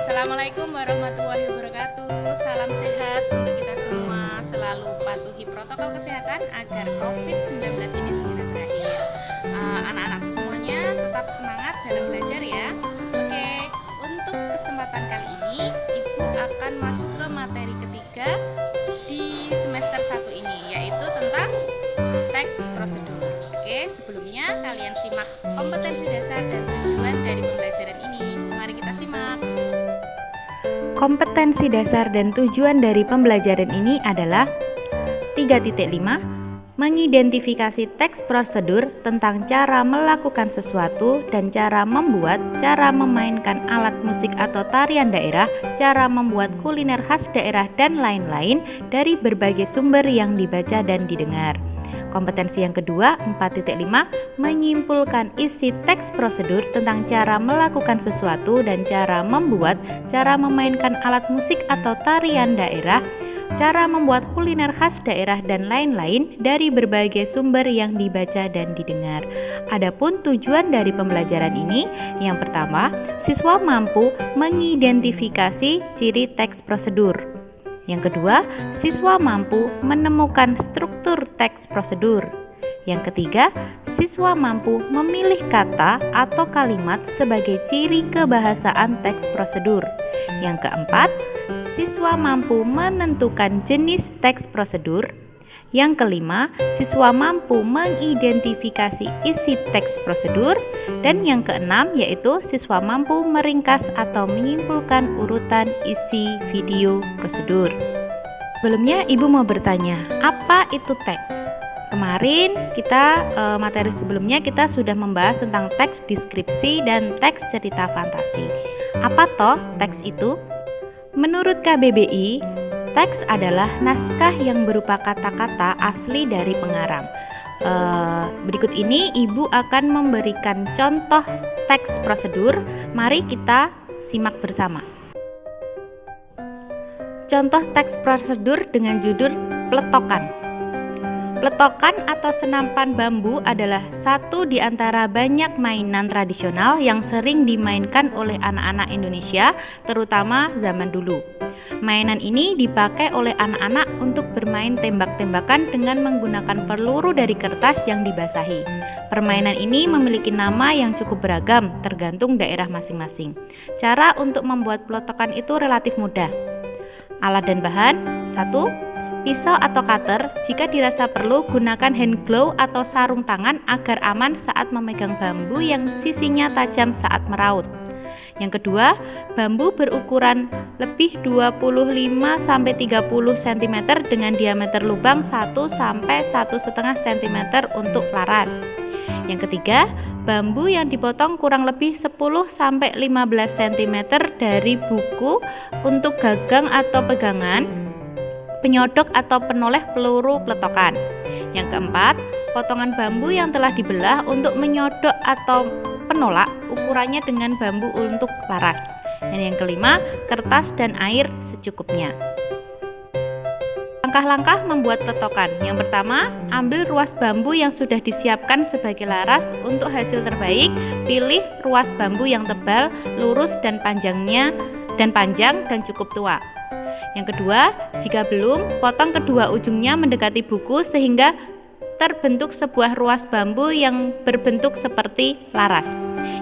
Assalamualaikum warahmatullahi wabarakatuh. Salam sehat untuk kita semua. Selalu patuhi protokol kesehatan agar COVID-19 ini segera berakhir. Anak-anak semuanya tetap semangat dalam belajar ya. Oke, untuk kesempatan kali ini Ibu akan masuk ke materi ketiga di semester 1 ini, yaitu tentang teks prosedur. Oke, sebelumnya kalian simak kompetensi dasar dan tujuan dari pembelajaran ini. Mari kita simak. Kompetensi dasar dan tujuan dari pembelajaran ini adalah 3.5 mengidentifikasi teks prosedur tentang cara melakukan sesuatu dan cara membuat, cara memainkan alat musik atau tarian daerah, cara membuat kuliner khas daerah dan lain-lain dari berbagai sumber yang dibaca dan didengar. Kompetensi yang kedua, 4.5, menyimpulkan isi teks prosedur tentang cara melakukan sesuatu dan cara membuat, cara memainkan alat musik atau tarian daerah, cara membuat kuliner khas daerah dan lain-lain dari berbagai sumber yang dibaca dan didengar. Adapun tujuan dari pembelajaran ini, yang pertama, siswa mampu mengidentifikasi ciri teks prosedur. Yang kedua, siswa mampu menemukan struktur teks prosedur. Yang ketiga, siswa mampu memilih kata atau kalimat sebagai ciri kebahasaan teks prosedur. Yang keempat, siswa mampu menentukan jenis teks prosedur. Yang kelima, siswa mampu mengidentifikasi isi teks prosedur. Dan yang keenam, yaitu siswa mampu meringkas atau menyimpulkan urutan isi video prosedur. Sebelumnya, Ibu mau bertanya, apa itu teks? Kemarin materi sebelumnya kita sudah membahas tentang teks deskripsi dan teks cerita fantasi. Apa toh teks itu? Menurut KBBI, teks adalah naskah yang berupa kata-kata asli dari pengarang. Berikut ini Ibu akan memberikan contoh teks prosedur. Mari kita simak bersama. Contoh teks prosedur dengan judul Pletokan. Pletokan atau senapan bambu adalah satu di antara banyak mainan tradisional yang sering dimainkan oleh anak-anak Indonesia, terutama zaman dulu. Mainan ini dipakai oleh anak-anak untuk bermain tembak-tembakan dengan menggunakan peluru dari kertas yang dibasahi. Permainan ini memiliki nama yang cukup beragam, tergantung daerah masing-masing. Cara untuk membuat pletokan itu relatif mudah. Alat dan bahan: 1. Pisau atau cutter. Jika dirasa perlu, gunakan hand glove atau sarung tangan agar aman saat memegang bambu yang sisinya tajam saat meraut. Yang kedua, bambu berukuran lebih 25-30 cm dengan diameter lubang 1-1,5 cm untuk laras. Yang ketiga, bambu yang dipotong kurang lebih 10-15 cm dari buku untuk gagang atau pegangan, penyodok atau penoleh peluru pletokan. Yang keempat, potongan bambu yang telah dibelah untuk menyodok atau penolak, ukurannya dengan bambu untuk laras. Dan yang kelima, kertas dan air secukupnya. Langkah-langkah membuat pletokan. Yang pertama, ambil ruas bambu yang sudah disiapkan sebagai laras. Untuk hasil terbaik, pilih ruas bambu yang tebal, lurus dan panjang dan cukup tua. Yang kedua, jika belum, potong kedua ujungnya mendekati buku sehingga terbentuk sebuah ruas bambu yang berbentuk seperti laras.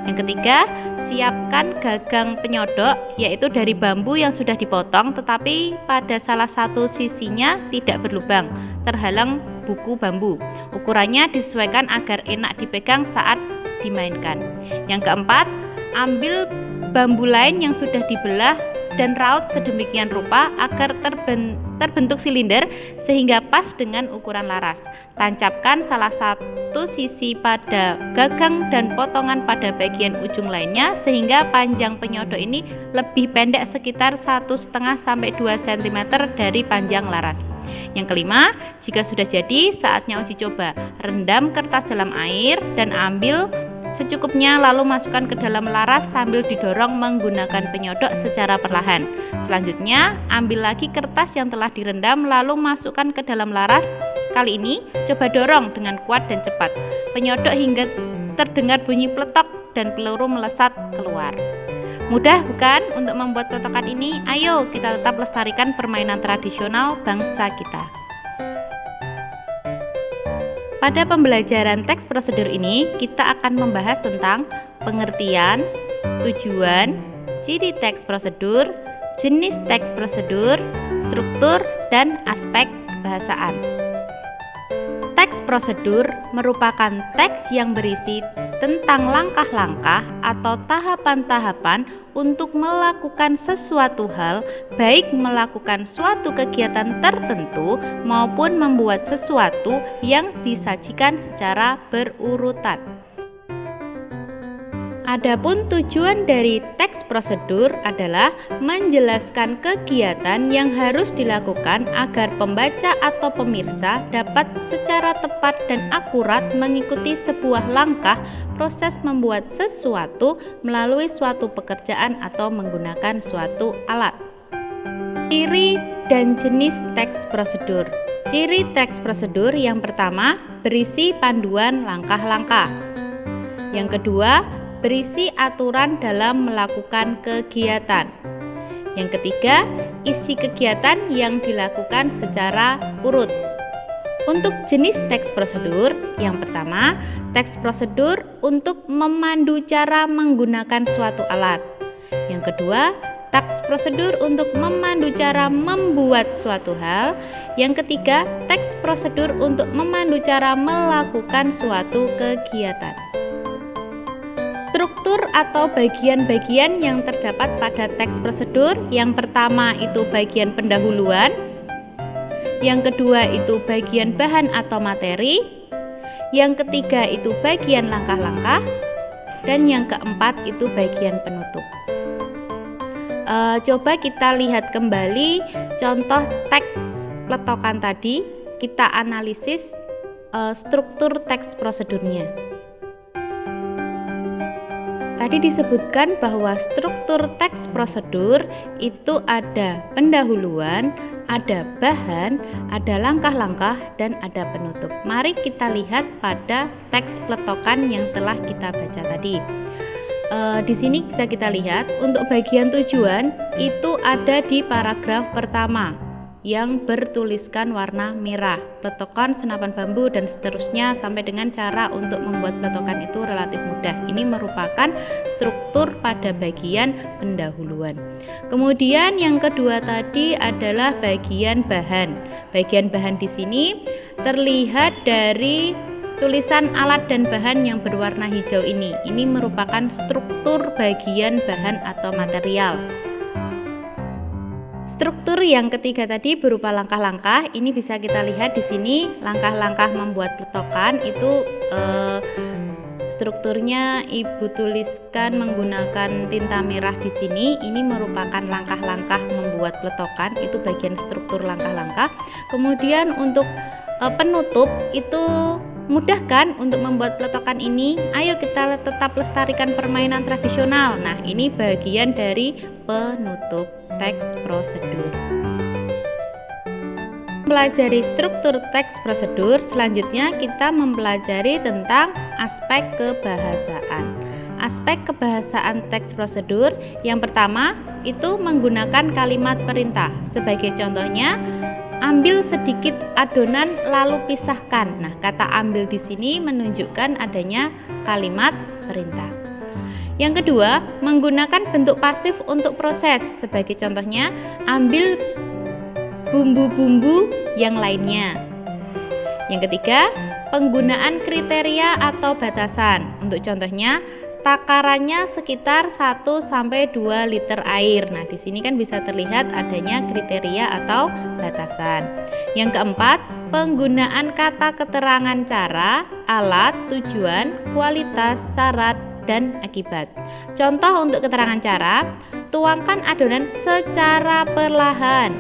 Yang ketiga, siapkan gagang penyodok, yaitu dari bambu yang sudah dipotong tetapi pada salah satu sisinya tidak berlubang, terhalang buku bambu. Ukurannya disesuaikan agar enak dipegang saat dimainkan. Yang keempat, ambil bambu lain yang sudah dibelah dan raut sedemikian rupa agar terbentuk silinder sehingga pas dengan ukuran laras. Tancapkan salah satu sisi pada gagang dan potongan pada bagian ujung lainnya sehingga panjang penyodok ini lebih pendek sekitar 1,5-2 cm dari panjang laras. Yang kelima, jika sudah jadi, saatnya uji coba. Rendam kertas dalam air dan ambil secukupnya, lalu masukkan ke dalam laras sambil didorong menggunakan penyodok secara perlahan. Selanjutnya, ambil lagi kertas yang telah direndam lalu masukkan ke dalam laras. Kali ini, coba dorong dengan kuat dan cepat penyodok hingga terdengar bunyi pletok dan peluru melesat keluar. Mudah bukan untuk membuat peletokan ini? Ayo kita tetap lestarikan permainan tradisional bangsa kita. Pada pembelajaran teks prosedur ini, kita akan membahas tentang pengertian, tujuan, ciri teks prosedur, jenis teks prosedur, struktur, dan aspek kebahasaan. Teks prosedur merupakan teks yang berisi tentang langkah-langkah atau tahapan-tahapan untuk melakukan sesuatu hal, baik melakukan suatu kegiatan tertentu maupun membuat sesuatu yang disajikan secara berurutan. Adapun tujuan dari teks prosedur adalah menjelaskan kegiatan yang harus dilakukan agar pembaca atau pemirsa dapat secara tepat dan akurat mengikuti sebuah langkah proses membuat sesuatu melalui suatu pekerjaan atau menggunakan suatu alat. Ciri dan jenis teks prosedur. Ciri teks prosedur yang pertama berisi panduan langkah-langkah. Yang kedua, berisi aturan dalam melakukan kegiatan. Yang ketiga, isi kegiatan yang dilakukan secara urut. Untuk jenis teks prosedur, yang pertama, teks prosedur untuk memandu cara menggunakan suatu alat. Yang kedua, teks prosedur untuk memandu cara membuat suatu hal. Yang ketiga, teks prosedur untuk memandu cara melakukan suatu kegiatan. Struktur atau bagian-bagian yang terdapat pada teks prosedur, yang pertama itu bagian pendahuluan, yang kedua itu bagian bahan atau materi, yang ketiga itu bagian langkah-langkah, dan yang keempat itu bagian penutup. Coba kita lihat kembali contoh teks peletokan tadi, kita analisis struktur teks prosedurnya. Tadi disebutkan bahwa struktur teks prosedur itu ada pendahuluan, ada bahan, ada langkah-langkah, dan ada penutup. Mari kita lihat pada teks peletokan yang telah kita baca tadi. Di sini bisa kita lihat untuk bagian tujuan itu ada di paragraf pertama yang bertuliskan warna merah, peletokan senapan bambu dan seterusnya sampai dengan cara untuk membuat peletokan itu relatif mudah. Ini merupakan struktur pada bagian pendahuluan. Kemudian yang kedua tadi adalah bagian bahan. Bagian bahan di sini terlihat dari tulisan alat dan bahan yang berwarna hijau ini. Ini merupakan struktur bagian bahan atau material. Struktur yang ketiga tadi berupa langkah-langkah. Ini bisa kita lihat di sini langkah-langkah membuat peletokan itu strukturnya Ibu tuliskan menggunakan tinta merah di sini. Ini merupakan langkah-langkah membuat peletokan, itu bagian struktur langkah-langkah. Kemudian untuk penutup itu mudah kan untuk membuat peletokan ini? Ayo kita tetap lestarikan permainan tradisional. Nah, ini bagian dari penutup teks prosedur. Mempelajari struktur teks prosedur, selanjutnya kita mempelajari tentang aspek kebahasaan. Aspek kebahasaan teks prosedur yang pertama itu menggunakan kalimat perintah. Sebagai contohnya, ambil sedikit adonan lalu pisahkan. Nah, kata ambil di sini menunjukkan adanya kalimat perintah. Yang kedua, menggunakan bentuk pasif untuk proses. Sebagai contohnya, ambil bumbu-bumbu yang lainnya. Yang ketiga, penggunaan kriteria atau batasan. Untuk contohnya, takarannya sekitar 1-2 liter air. Nah, di sini kan bisa terlihat adanya kriteria atau batasan. Yang keempat, penggunaan kata keterangan cara, alat, tujuan, kualitas, syarat, dan akibat. Contoh untuk keterangan cara, tuangkan adonan secara perlahan.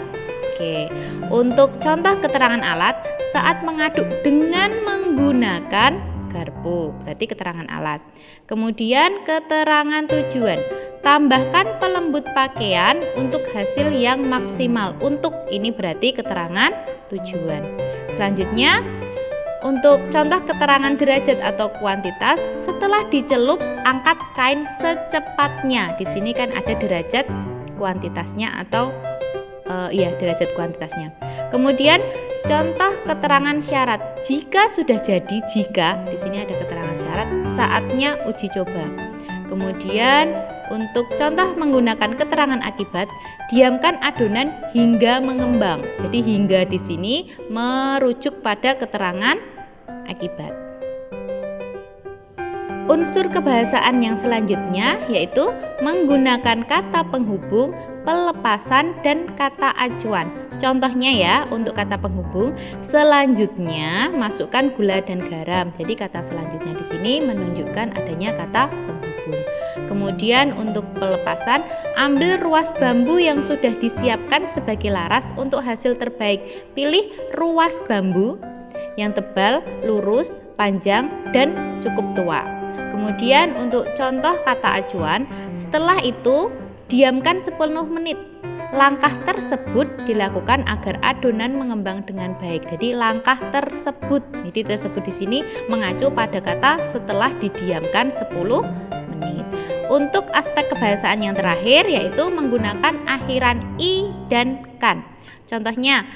Oke. Untuk contoh keterangan alat, saat mengaduk dengan menggunakan garpu, berarti keterangan alat. Kemudian keterangan tujuan, tambahkan pelembut pakaian untuk hasil yang maksimal. Untuk ini berarti keterangan tujuan. Selanjutnya Untuk contoh keterangan derajat atau kuantitas, setelah dicelup, angkat kain secepatnya. Di sini kan ada derajat kuantitasnya atau derajat kuantitasnya. Kemudian contoh keterangan syarat. Jika sudah jadi, jika di sini ada keterangan syarat, saatnya uji coba. Kemudian untuk contoh menggunakan keterangan akibat, diamkan adonan hingga mengembang. Jadi hingga di sini merujuk pada keterangan akibat. Unsur kebahasaan yang selanjutnya yaitu menggunakan kata penghubung, pelepasan, dan kata acuan. Contohnya ya, untuk kata penghubung, selanjutnya masukkan gula dan garam. Jadi kata selanjutnya di sini menunjukkan adanya kata penghubung. Kemudian untuk pelepasan, ambil ruas bambu yang sudah disiapkan sebagai laras untuk hasil terbaik. Pilih ruas bambu yang tebal, lurus, panjang, dan cukup tua. Kemudian untuk contoh kata acuan, setelah itu diamkan 10 menit. Langkah tersebut dilakukan agar adonan mengembang dengan baik. Jadi langkah tersebut. Jadi tersebut di sini mengacu pada kata setelah didiamkan 10 menit. Untuk aspek kebahasaan yang terakhir yaitu menggunakan akhiran i dan kan. Contohnya,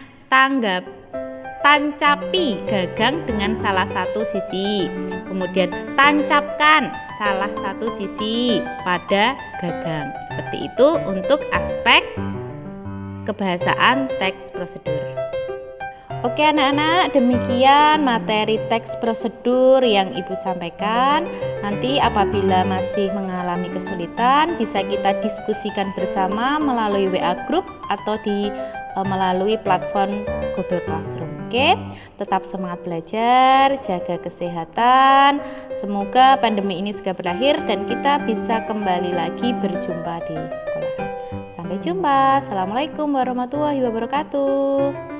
tancapi gagang dengan salah satu sisi. Kemudian tancapkan salah satu sisi pada gagang. Seperti itu untuk aspek kebahasaan teks prosedur. Oke anak-anak, demikian materi teks prosedur yang Ibu sampaikan. Nanti apabila masih mengalami kesulitan, bisa kita diskusikan bersama melalui WA Group atau melalui platform Google Classroom. Oke, tetap semangat belajar, jaga kesehatan. Semoga pandemi ini segera berakhir dan kita bisa kembali lagi berjumpa di sekolah. Sampai jumpa. Assalamualaikum warahmatullahi wabarakatuh.